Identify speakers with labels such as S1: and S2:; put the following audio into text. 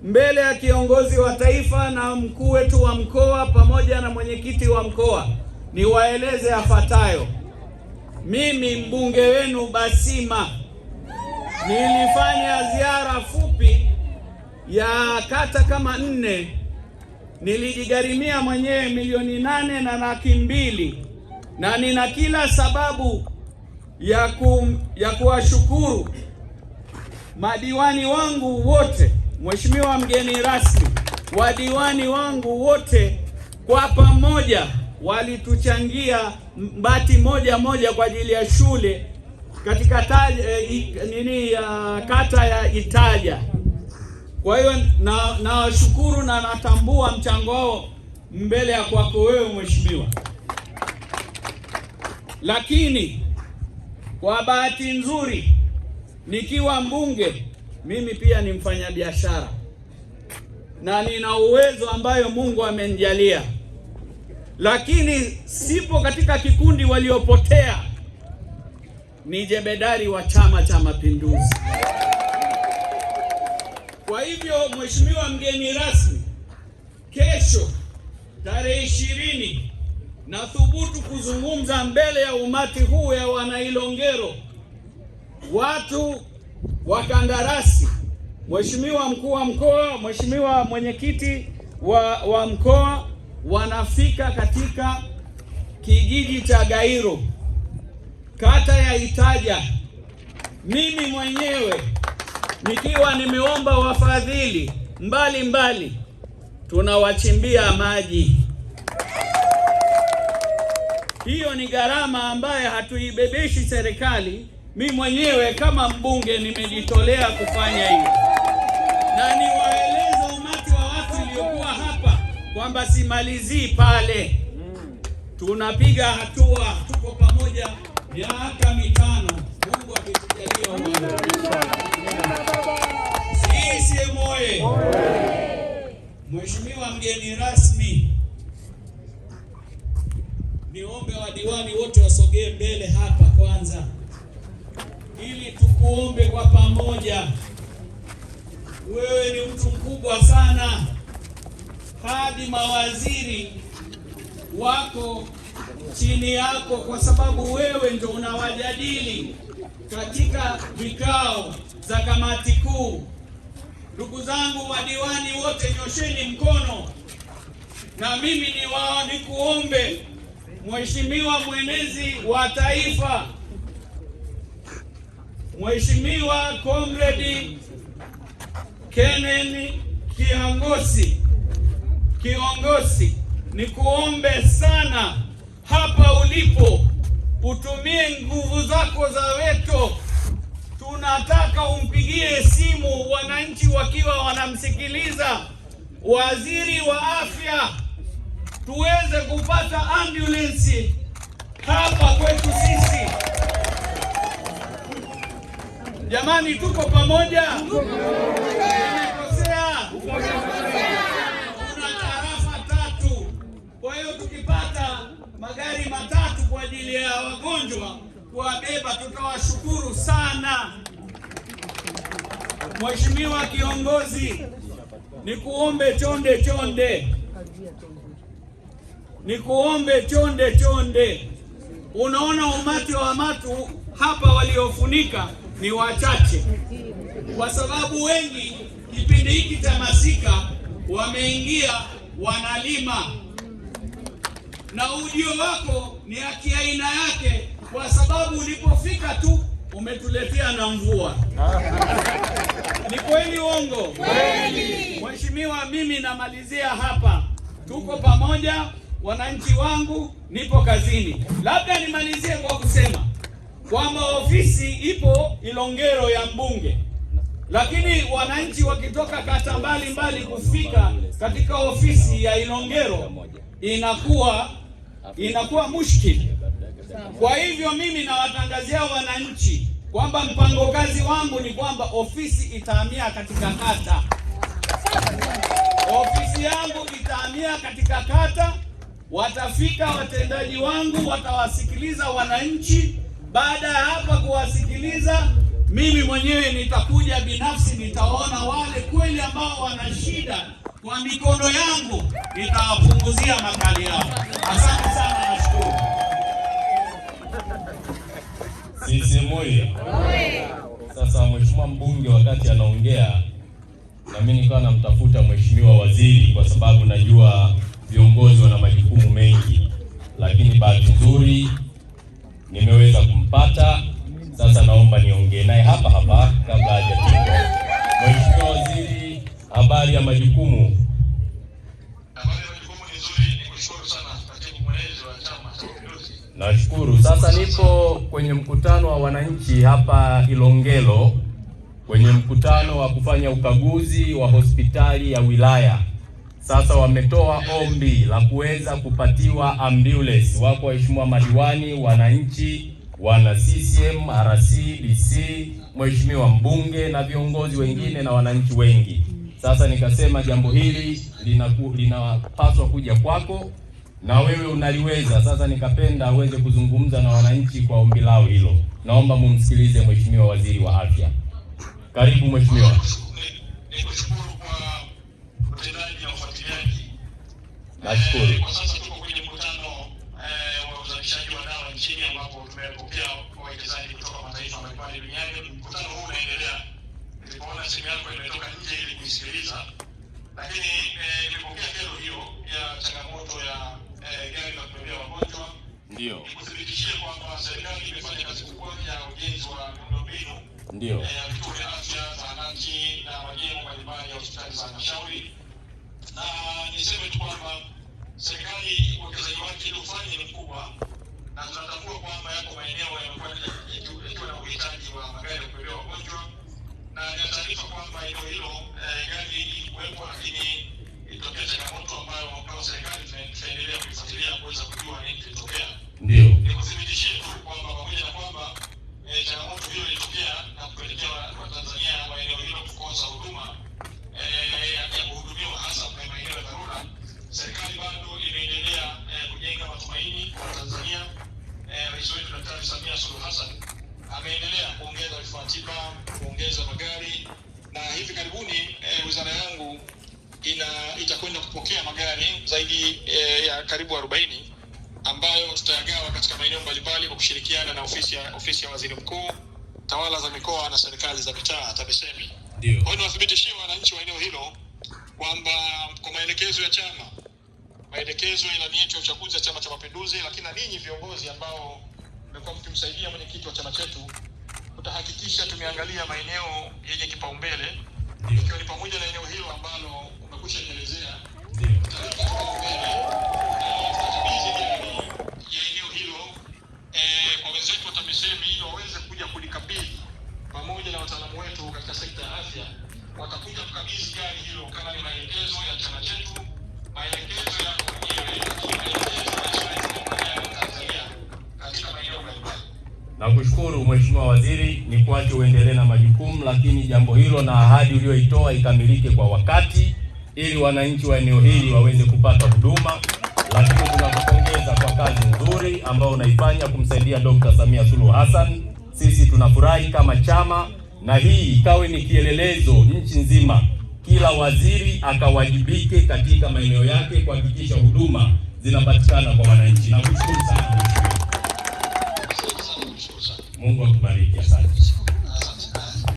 S1: mbele ya kiongozi wa taifa na mkuu wetu wa mkoa pamoja na mwenyekiti wa mkoa niwaeleze yafuatayo. Mimi mbunge wenu Basima nilifanya ziara fupi ya kata kama 4. Nilijigharimia mwenyewe $8.2 na nina kila sababu ya kuwashukuru madiwani wangu wote. Mheshimiwa mgeni rasmi, wadiwani wangu wote kwa pamoja walituchangia bati moja kwa ajili ya shule katika kata ya Itaja. Kwa hiyo nawashukuru na natambua mchango wao mbele ya kwako wewe mheshimiwa. Lakini kwa bahati nzuri nikiwa mbunge, mimi pia ni mfanyabiashara na nina uwezo ambayo Mungu amenijalia, lakini sipo katika kikundi waliopotea. Ni jemedari wa Chama cha Mapinduzi. Kwa hivyo mheshimiwa mgeni rasmi, kesho tarehe 20 nathubutu kuzungumza mbele ya umati huu ya Wanailongero, watu wa kandarasi, mheshimiwa mkuu wa mkoa, mheshimiwa mwenyekiti wa mkoa wanafika katika kijiji cha Gairo, kata ya Itaja. Mimi mwenyewe nikiwa nimeomba wafadhili mbalimbali, tunawachimbia maji. Hiyo ni gharama ambayo hatuibebeshi serikali. Mimi mwenyewe kama mbunge nimejitolea kufanya hiyo, na niwaeleza umati wa watu uliokuwa hapa kwamba simalizii pale, tunapiga hatua, tuko pamoja miaka 5, Mungu akitujalia. CCM oye! Mheshimiwa mgeni rasmi, niombe wadiwani wote wasogee mbele hapa kwanza, ili tukuombe kwa pamoja. Wewe ni mtu mkubwa sana, hadi mawaziri wako chini yako, kwa sababu wewe ndio unawajadili katika vikao za kamati kuu. Ndugu zangu madiwani wote, nyosheni mkono na mimi nikuombe. Mheshimiwa mwenezi wa taifa, Mheshimiwa Comrade Kenen kiongozi, nikuombe sana hapa ulipo utumie nguvu zako za veto. Tunataka umpigie simu wananchi wakiwa wanamsikiliza waziri wa afya, tuweze kupata ambulance hapa kwetu sisi. Jamani, tuko pamoja? Nimekosea? Kuna tarafa 3. Kwa hiyo tukipata magari 3 kwa ajili ya wagonjwa kuwabeba, tutawashukuru sana. Mheshimiwa kiongozi, nikuombe chonde. Unaona umati wa watu hapa waliofunika ni wachache, kwa sababu wengi kipindi hiki cha masika wameingia wanalima, na ujio wako ni haki aina yake, kwa sababu ulipofika tu umetuletea na mvua. Ni kweli uongo? Kweli. Mheshimiwa, mimi namalizia hapa, tuko pamoja wananchi wangu, nipo kazini. Labda nimalizie kwa kusema kwamba ofisi ipo Ilongero ya mbunge, lakini wananchi wakitoka kata mbalimbali kufika katika ofisi ya Ilongero inakuwa mushkili. Kwa hivyo mimi nawatangazia wananchi kwamba mpango kazi wangu ni kwamba ofisi itahamia katika kata. Ofisi yangu itahamia katika kata, watafika watendaji wangu, watawasikiliza wananchi. Baada ya hapa kuwasikiliza, Mimi mwenyewe nitakuja binafsi, nitaona wale kweli ambao wana shida, kwa mikono yangu nitawapunguzia makali yao. Asante sana, nashukuru.
S2: Sisi moyo. Sasa mheshimiwa mbunge wakati anaongea, na mimi nikawa namtafuta mheshimiwa waziri kwa sababu najua viongozi wana majukumu mengi, lakini bahati nzuri nimeweza kumpata. Sasa naomba niongee naye hapa hapa kabla hajafika. Mheshimiwa waziri, habari ya majukumu?
S3: Habari ya majukumu ni nzuri, nikushukuru sana katibu mwenezi wa Chama cha Mapinduzi.
S2: Nashukuru. Sasa nipo kwenye mkutano wa wananchi hapa Ilongelo, kwenye mkutano wa kufanya ukaguzi wa hospitali ya wilaya. Sasa wametoa ombi la kuweza kupatiwa ambulance. Wako waheshimiwa madiwani, wananchi, wana CCM, RC, DC, mheshimiwa mbunge na viongozi wengine na wananchi wengi. Sasa nikasema jambo hili linapaswa kuja kwako na wewe unaliweza. Sasa nikapenda uweze kuzungumza na wananchi kwa ombi lao hilo. Naomba mumsikilize mheshimiwa waziri wa afya. Karibu mheshimiwa.
S3: Nikushukuru kwa utendaji na ufuatiliaji.
S2: Nashukuru.
S3: Kwa sasa tuko kwenye mkutano wa uzalishaji wa dawa nchini ambapo tumepokea wawekezaji kutoka mataifa mbalimbali duniani. Mkutano huu unaendelea. Nilipoona simu yako imetoka nje ili kuisikiliza, lakini nilipokea kero hiyo ya changamoto ya gari la kubebea wagonjwa.
S2: Ndio.
S3: Nikuthibitishie kwamba serikali imefanya kazi kubwa ya ujenzi wa miundombinu.
S2: Ndio.
S3: Vituo vya afya, zahanati na majengo mbalimbali ya hospitali za halmashauri. Na niseme tu kwamba serikali uwekezaji wake uliofanya ni mkubwa, na tunatambua kwamba yako maeneo yamekuwa yakiwa na uhitaji wa magari ya kubebea wagonjwa, na ni taarifa kwamba eneo hilo gari ilikuwepo, lakini ilitokea changamoto ambayo kama serikali tunaendelea kuifuatilia kuweza kujua nini kilitokea.
S2: Ndio.
S3: Nikuthibitishie tu kwamba pamoja na kwamba changamoto hiyo ilitokea na kupelekea Watanzania wa eneo hilo kukosa huduma ya kuhudumiwa hasa kwa maeneo ya dharura, serikali bado imeendelea kujenga matumaini kwa Tanzania. Rais wetu Daktari Samia Suluhu Hassan ameendelea kuongeza vifaa tiba, kuongeza magari, na hivi karibuni wizara yangu itakwenda kupokea magari zaidi ya karibu 40 ambayo tutayagawa katika maeneo mbalimbali kwa kushirikiana na ofisi ya waziri mkuu, tawala za mikoa na serikali za mitaa, TAMISEMI.
S2: Ndio.
S3: Kwa hiyo niwathibitishie wananchi wa eneo hilo kwamba kwa maelekezo ya chama, maelekezo ya ilani yetu ya uchaguzi ya Chama cha Mapinduzi, lakini na ninyi viongozi ambao mmekuwa mkimsaidia mwenyekiti wa chama chetu, tutahakikisha tumeangalia maeneo yenye kipaumbele, ikiwa ni pamoja na eneo hilo ambalo umekwisha nielezea. Pamoja na wataalamu wetu katika sekta ya afya watakuja kukabidhi gari hilo kama ni maelekezo ya chama chetu, maelekezo ya wenyewe Tanzania katika maeneo mbalimbali.
S2: Nakushukuru mheshimiwa waziri, ni kuache uendelee na majukumu, lakini jambo hilo na ahadi uliyoitoa ikamilike kwa wakati ili wananchi wa eneo hili waweze kupata huduma. Lakini tunakupongeza kwa kazi nzuri ambayo unaifanya kumsaidia Dr. Samia Suluhu Hassan. Sisi tunafurahi kama chama, na hii ikawe ni kielelezo nchi nzima, kila waziri akawajibike katika maeneo yake kuhakikisha huduma zinapatikana kwa wananchi. Nakushukuru sana. Mungu akubariki. Asante.